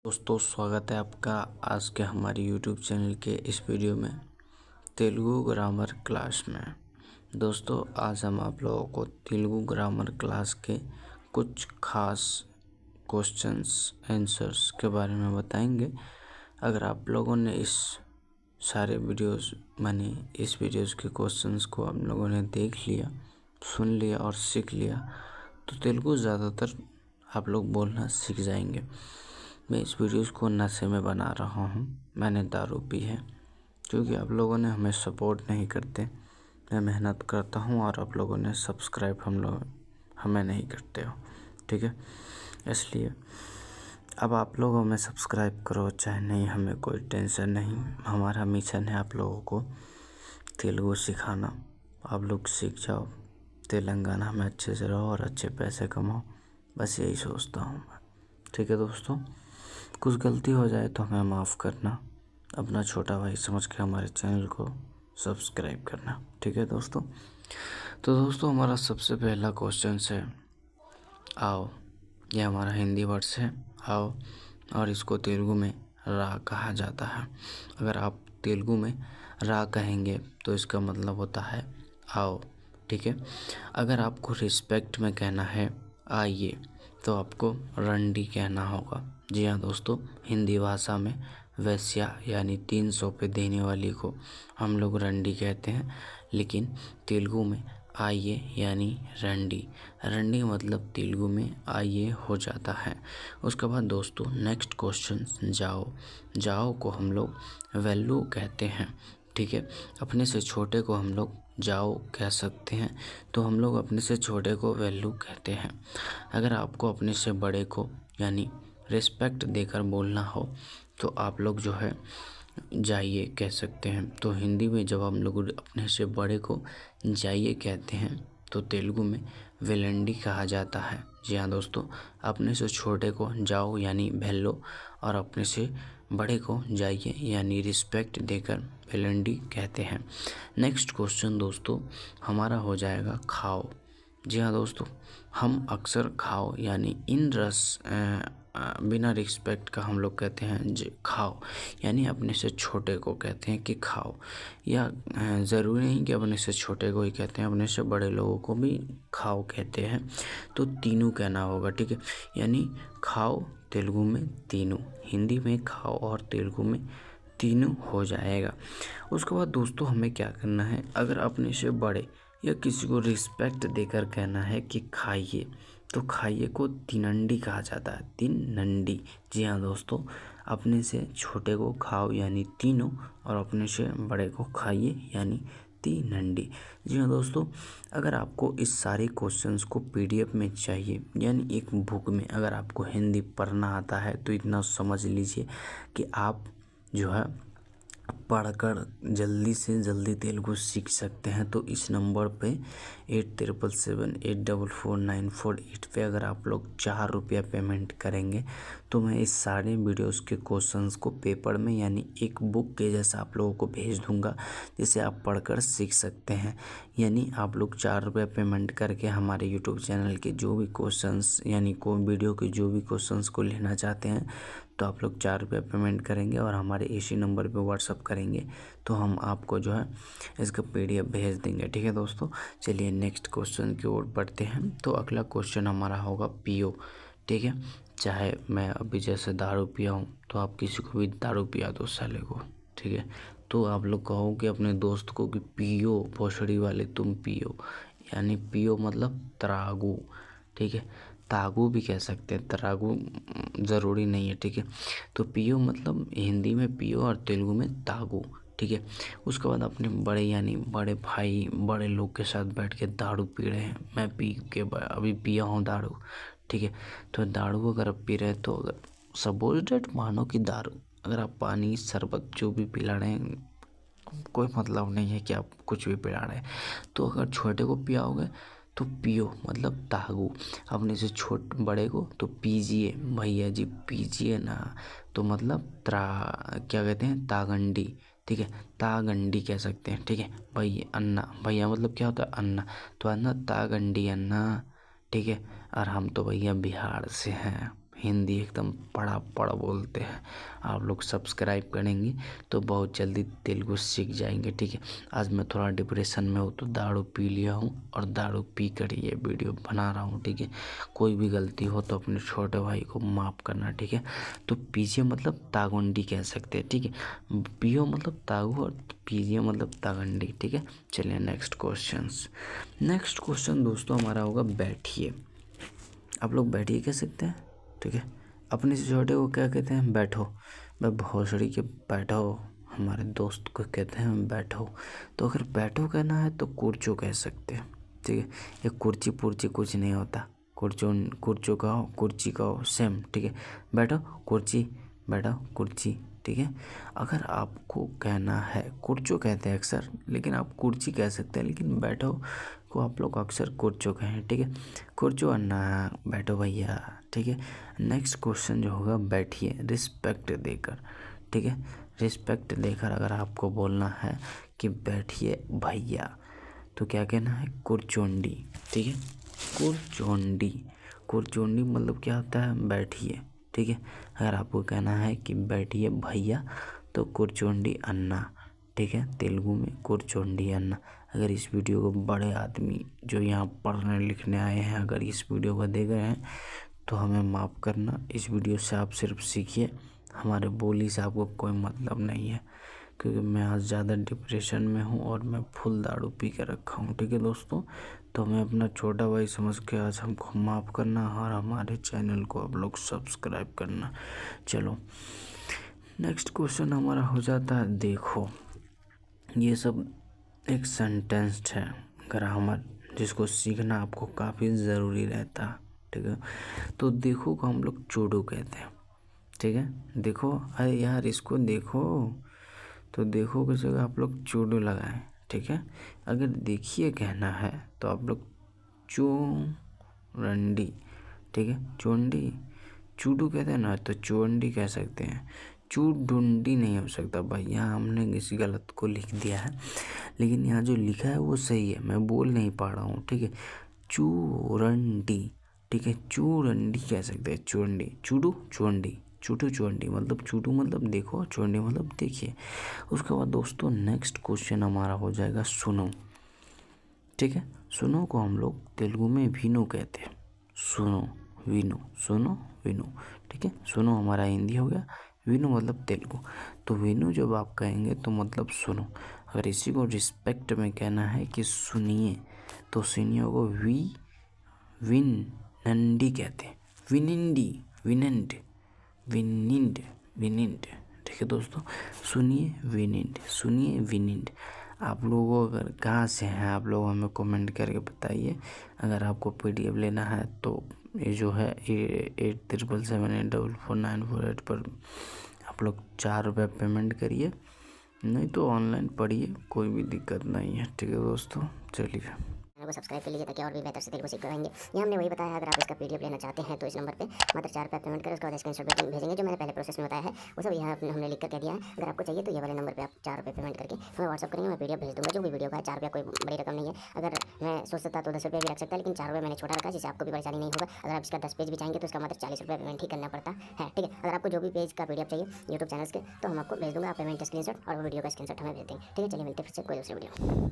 दोस्तों स्वागत है आपका आज के हमारे YouTube चैनल के इस वीडियो में तेलुगु ग्रामर क्लास में। दोस्तों आज हम आप लोगों को तेलुगु ग्रामर क्लास के कुछ खास क्वेश्चंस आंसर्स के बारे में बताएंगे। अगर आप लोगों ने इस सारे वीडियोस इस वीडियोस के क्वेश्चंस को आप लोगों ने देख लिया, सुन लिया और सीख लिया तो तेलुगु ज़्यादातर आप लोग बोलना सीख जाएंगे। मैं इस वीडियोस को नशे में बना रहा हूँ। मैंने दारू पी है क्योंकि आप लोगों ने हमें सपोर्ट नहीं करते। मैं मेहनत करता हूँ और आप लोगों ने सब्सक्राइब हमें नहीं करते हो, ठीक है। इसलिए अब आप लोग हमें सब्सक्राइब करो चाहे नहीं, हमें कोई टेंशन नहीं। हमारा मिशन है आप लोगों को तेलुगु सिखाना। आप लोग सीख जाओ, तेलंगाना में अच्छे से रहो और अच्छे पैसे कमाओ, बस यही सोचता हूँ मैं, ठीक है। दोस्तों कुछ गलती हो जाए तो हमें माफ़ करना, अपना छोटा भाई समझ के हमारे चैनल को सब्सक्राइब करना, ठीक है दोस्तों। तो दोस्तों हमारा सबसे पहला क्वेश्चन है आओ। यह हमारा हिंदी वर्ड्स है आओ, और इसको तेलुगु में रा कहा जाता है। अगर आप तेलुगु में रा कहेंगे तो इसका मतलब होता है आओ, ठीक है। अगर आपको रिस्पेक्ट में कहना है आइए तो आपको रंडी कहना होगा। जी हाँ दोस्तों, हिंदी भाषा में वैश्या यानी 300 पे देने वाली को हम लोग रंडी कहते हैं, लेकिन तेलुगु में आइए यानी रंडी। रंडी मतलब तेलुगु में आइए हो जाता है। उसके बाद दोस्तों नेक्स्ट क्वेश्चन जाओ। जाओ को हम लोग वैल्यू कहते हैं, ठीक है। अपने से छोटे को हम लोग जाओ कह सकते हैं, तो हम लोग अपने से छोटे को वैल्यू कहते हैं। अगर आपको अपने से बड़े को यानी रिस्पेक्ट देकर बोलना हो तो आप लोग जो है जाइए कह सकते हैं। तो हिंदी में जब हम लोग अपने से बड़े को जाइए कहते हैं तो तेलुगु में वेलंडी कहा जाता है। जी हाँ दोस्तों, अपने से छोटे को जाओ यानी भेल्लो और अपने से बड़े को जाइए यानी रिस्पेक्ट देकर वेलंडी कहते हैं। नेक्स्ट क्वेश्चन दोस्तों हमारा हो जाएगा खाओ। जी हाँ दोस्तों, हम अक्सर खाओ यानी इन रस बिना रिस्पेक्ट का हम लोग कहते हैं जी खाओ, यानी अपने से छोटे को कहते हैं कि खाओ। या ज़रूरी नहीं कि अपने से छोटे को ही कहते हैं, अपने से बड़े लोगों को भी खाओ कहते हैं। तो तीनों कहना होगा, ठीक है। यानी खाओ तेलुगु में तीनों, हिंदी में खाओ और तेलुगु में तीनों हो जाएगा। उसके बाद दोस्तों हमें क्या करना है, अगर अपने से बड़े या किसी को रिस्पेक्ट देकर कहना है कि खाइए तो खाइए को तीनंडी कहा जाता है, तीनंडी। जी हाँ दोस्तों, अपने से छोटे को खाओ यानी तीनों और अपने से बड़े को खाइए यानी तीनंडी। जी हाँ दोस्तों, अगर आपको इस सारे क्वेश्चंस को पीडीएफ में चाहिए यानी एक बुक में, अगर आपको हिंदी पढ़ना आता है तो इतना समझ लीजिए कि आप जो है पढ़कर जल्दी से जल्दी तेलुगु सीख सकते हैं। तो इस नंबर पे 8777844948 पे अगर आप लोग 4 रुपया पेमेंट करेंगे तो मैं इस सारे वीडियोस के क्वेश्चंस को पेपर में यानी एक बुक के जैसा आप लोगों को भेज दूंगा, जिसे आप पढ़कर सीख सकते हैं। यानी आप लोग 4 रुपया पेमेंट करके हमारे यूट्यूब चैनल के जो भी क्वेश्चंस यानी कोई वीडियो के जो भी क्वेश्चंस को लेना चाहते हैं तो आप लोग 4 रुपया पेमेंट करेंगे और हमारे इसी नंबर पे व्हाट्सअप करेंगे तो हम आपको जो है इसका पीडीएफ भेज देंगे, ठीक है दोस्तों। चलिए नेक्स्ट क्वेश्चन की ओर बढ़ते हैं। तो अगला क्वेश्चन हमारा होगा पियो, ठीक है। चाहे मैं अभी जैसे दारू पिया हूँ तो आप किसी को भी दारू पिया दो साले को, ठीक है। तो आप लोग कहो कि अपने दोस्त को कि पियो भोसड़ी वाले तुम पियो, यानी पियो मतलब त्रागू, ठीक है। तागू भी कह सकते हैं, तरागू ज़रूरी नहीं है, ठीक है। तो पियो मतलब हिंदी में पियो और तेलुगु में तागू, ठीक है। उसके बाद अपने बड़े यानी बड़े भाई बड़े लोग के साथ बैठ के दारू पी रहे हैं। मैं अभी पिया हूँ दारू, ठीक है। तो दारू अगर आप पी रहे हैं तो अगर सपोज डेट मानो कि दारू, अगर आप पानी शरबत जो भी पिला रहे हैं कोई मतलब नहीं है कि आप कुछ भी पिला रहे हैं। तो अगर छोटे को पियाओगे तो पियो मतलब तागू, अपने से बड़े को तो पीजिए भैया जी पीजिए ना, तो मतलब क्या कहते हैं तागंडी, ठीक है। तागंडी कह सकते हैं, ठीक है। भैया अन्ना, भैया मतलब क्या होता है अन्ना, तो अन्ना तागंडी अन्ना, ठीक है। और हम तो भैया बिहार से हैं, हिंदी एकदम पढ़ा पढ़ बोलते हैं। आप लोग सब्सक्राइब करेंगे तो बहुत जल्दी तेलुगु सीख जाएंगे। ठीक है, आज मैं थोड़ा डिप्रेशन में हूँ तो दारू पी लिया हूँ और दारू पी कर ये वीडियो बना रहा हूँ। ठीक है, कोई भी गलती हो तो अपने छोटे भाई को माफ़ करना। ठीक है, तो पीजिए मतलब तागुंडी कह सकते हैं। ठीक है, पियो मतलब तागू और पीजिए मतलब तागंडी। ठीक है, चलिए नेक्स्ट क्वेश्चन दोस्तों हमारा होगा बैठिए। आप लोग बैठिए कह सकते हैं। ठीक है, अपने से छोटे को क्या कहते हैं? बैठो। मैं भोसड़ी के बैठो हमारे दोस्त को कहते हैं बैठो। तो अगर बैठो कहना है तो कुर्चो कह सकते हैं। ठीक है, ये कुर्ची पुर्ची कुछ नहीं होता। कुर्चो कहो, कुर्ची कहो, सेम। ठीक है, बैठो कुर्ची, बैठो कुर्ची। ठीक है, अगर आपको कहना है कुर्चो कहते हैं अक्सर, लेकिन आप कुर्ची कह सकते हैं, लेकिन बैठो को आप लोग अक्सर कुर्चो कहें। ठीक है, कुर्चो अन्ना, बैठो भैया। ठीक है, नेक्स्ट क्वेश्चन जो होगा बैठिए रिस्पेक्ट देकर। ठीक है, रिस्पेक्ट देकर अगर आपको बोलना है कि बैठिए भैया तो क्या कहना है? कुर्चोंडी। ठीक है, कुर्चोंडी। कुर्चोंडी मतलब क्या होता है? बैठिए। ठीक है, अगर आपको कहना है कि बैठिए भैया तो कुर्चोंडी अन्ना। ठीक है, तेलुगु में कुर्चोंडी अन्ना। अगर इस वीडियो को बड़े आदमी जो यहाँ पढ़ने लिखने आए हैं अगर इस वीडियो को देख रहे हैं तो हमें माफ़ करना। इस वीडियो से आप सिर्फ सीखिए, हमारे बोली से आपको कोई मतलब नहीं है, क्योंकि मैं आज ज़्यादा डिप्रेशन में हूँ और मैं फुल दारू पी के रखा हूँ। ठीक है दोस्तों, तो हमें अपना छोटा भाई समझ के आज हमको माफ़ करना और हमारे चैनल को आप लोग सब्सक्राइब करना। चलो नेक्स्ट क्वेश्चन हमारा हो जाता है देखो। ये सब एक सेंटेंस है ग्रामर जिसको सीखना आपको काफ़ी ज़रूरी रहता है। ठीक है, तो देखो को हम लोग चूडू कहते हैं। ठीक है, देखो, अरे यार इसको देखो, तो देखो की जगह आप लोग चूडू लगाएं। ठीक है, अगर देखिए कहना है तो आप लोग चूरंडी। ठीक है, चूंडी। चूडू कहते हैं ना तो चूंडी कह सकते हैं। चूडुंडी नहीं हो सकता भाई, यहाँ हमने किसी गलत को लिख दिया है, लेकिन यहाँ जो लिखा है वो सही है, मैं बोल नहीं पा रहा हूँ। ठीक है, चूरंडी। ठीक है, चूरंडी कह सकते हैं। चूरंडी, चूडू चूरंडी, चूटू चूरंडी मतलब चूटू मतलब देखो, चूरंडी मतलब देखिए। उसके बाद दोस्तों नेक्स्ट क्वेश्चन हमारा हो जाएगा सुनो। ठीक है, सुनो को हम लोग तेलुगु में वीनू कहते हैं। सुनो वीनू, सुनो वीनू। ठीक है, सुनो हमारा हिंदी हो गया, वीनू मतलब तेलुगु। तो वीनू जब आप कहेंगे तो मतलब सुनो। अगर इसी को रिस्पेक्ट में कहना है कि सुनिए तो सुनिए को विनंडी कहते हैं। विनिंडी, विनंड, विनिंड, विनिंड। ठीक है दोस्तों, सुनिए विनिंड, सुनिए विनिंड। आप लोगों अगर कहाँ से हैं आप लोग हमें कमेंट करके बताइए। अगर आपको PDF लेना है तो ये जो है 8777844948 पर आप लोग 4 रुपये पेमेंट करिए, नहीं तो ऑनलाइन पढ़िए, कोई भी दिक्कत नहीं है। ठीक है दोस्तों, चलिए चैनल को सब्सक्राइब कर लीजिए ताकि और भी बेहतर से तेलुगु सीख पाएंगे। ये हमने वही बताया है, अगर आप इसका PDF लेना चाहते हैं तो इस नंबर पे मात्र 4 रुपये पेमेंट करें, उसके बाद स्क्रीनशॉट भेजेंगे जो मैंने पहले प्रोसेस में बताया है वो सब यहाँ हमने लिख कर कह दिया है। अगर आपको चाहिए तो ये वाले नंबर पे आप 4 रुपये पेमेंट करके हमें व्हाट्सअप करेंगे, मैं PDF भेज दूँगा। जो भी वीडियो का है 4 रुपया कोई बड़ी रकम नहीं है। अगर मैं सोच सकता तो 10 रुपये भी रख सकता, लेकिन 4 रुपये मैंने छोटा रखा जिससे आपको भी परेशानी नहीं होगा। अगर आप इसका 10 पेज भी चाहेंगे तो इसका मात्र 40 रुपये पेमेंट ही करना पड़ता है। ठीक है, अगर आपको जो भी पेज का PDF चाहिए यूट्यूब चैनल्स के तो हम आपको भेज दूँगा, आप पेमेंट स्क्रीनशॉट और वीडियो का स्क्रीनशॉट हमें भेज देंगे। ठीक है, चलिए मिलते हैं फिर से कोई दूसरी वीडियो।